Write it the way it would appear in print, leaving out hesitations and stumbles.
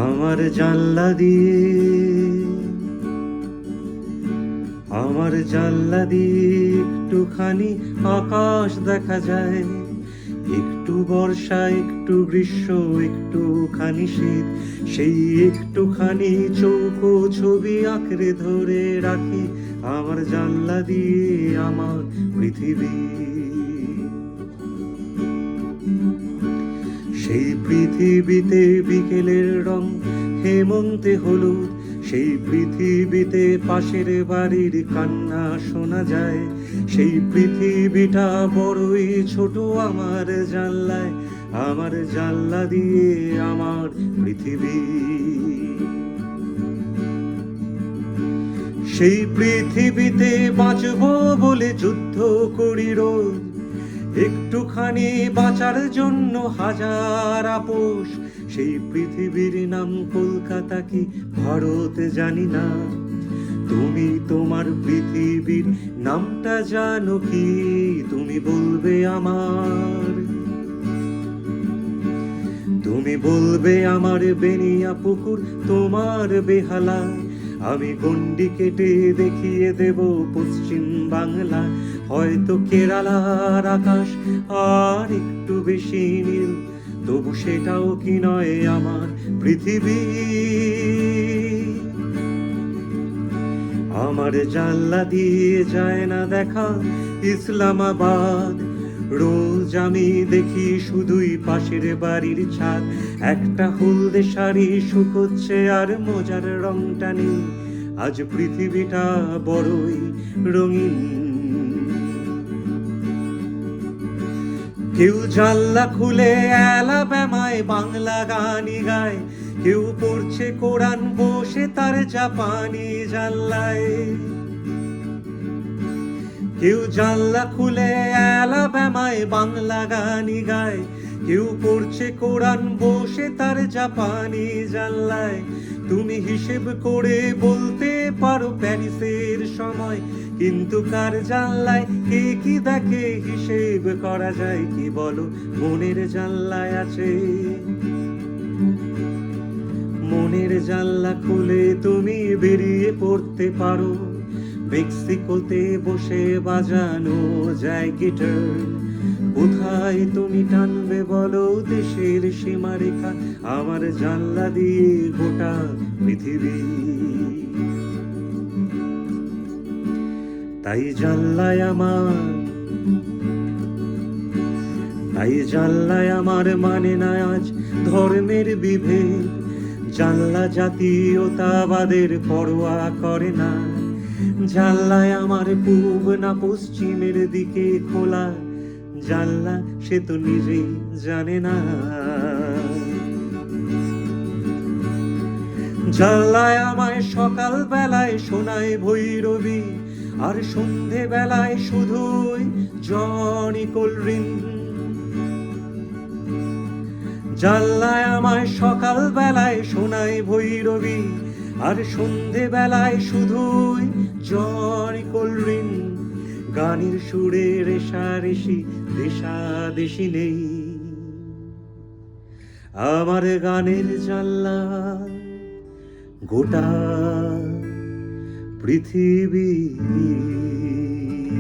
আমার জানলা দিয়ে একটুখানি আকাশ দেখা যায়, একটু বর্ষা, একটু গ্রীষ্ম, একটুখানি শীত। সেই একটুখানি চৌকো ছবি আঁকড়ে ধরে রাখি আমার জানলা দিয়ে আমার পৃথিবী। সেই পৃথিবীতে বিকেলের রং হেমন্তে হলুদ, সেই পৃথিবীতে পাশের বাড়ির কান্না শোনা যায়। সেই পৃথিবীটা বড়ই ছোট আমার জানলায়, আমার জানলা দিয়ে আমার পৃথিবী। সেই পৃথিবীতে বাঁচবো বলে যুদ্ধ করি রোজ, একটুখানি বাঁচার জন্য হাজার আপোষ। সেই পৃথিবীর নাম কলকাতা কি ভারত জানি না, তুমি তোমার পৃথিবীর নামটা জানো কি? তুমি বলবে আমার, তুমি বলবে আমার বেনিয়া পুকুর তোমার বেহালা। আমি গন্ডি কেটে দেখিয়ে দেব পশ্চিম বাংলা, হয়তো কেরালার আকাশ আর একটু বেশি নীল, তবু সেটাও কি নয় আমার পৃথিবী। আমার জানলা দিয়ে যায় না দেখা ইসলামাবাদ, রোজ আমি দেখি শুধুই পাশের বাড়ির ছাদ। একটা হলদে শাড়ি শুকোচ্ছে আর মোজার রংটা নীল, আজ পৃথিবীটা বড়ই রঙিন। কেউ জানলা খুলে অ্যালাবামায় বাংলা গানই গায়, কেউ পড়ছে কোরআন বসে তার জাপানি জানলায়। কেউ জানলা খুলে অ্যালাবামায় বাংলা গানই গায়, কেউ পড়ছে কোরআন বসে তার জাপানি জানলায়। তুমি হিসেব করে বলতে পারো প্যারিসের সময়, কিন্তু কার জানলায় কে কি দেখে হিসেব করা যায় কি বলো? মনের জানলায় আছে, মনের জানলা খুলে তুমি বেরিয়ে পড়তে পারো। মেক্সিকোতে বসে বাজানো যায় গিটার, কোথায় তুমি টানবে বলো দেশের সীমারেখা? আমার জানলা দিয়ে গোটা পৃথিবী। তাই জানলায় আমার মানে না আজ ধর্মের বিভেদ, জানলা জাতীয়তাবাদের পরোয়া করে না। জানলায় আমার পূব না পশ্চিমের দিকে খোলা জানলা, সে তো নিজেই জানে না। জানলায় আমায় সকাল বেলায় শোনায় ভৈরবী, আর সন্ধে বেলায় শুধুই জনি কোল্ড্রিঙ্ক। জানলায় আমায় সকাল বেলায় শোনায় ভৈরবী, আর সন্ধে বেলায় শুধুই জনি কোল্ড্রিঙ্ক। গানের সুরে রেশারেশি দেশাদেশি নেই, আমার গানের জানলা গোটা পৃথিবী।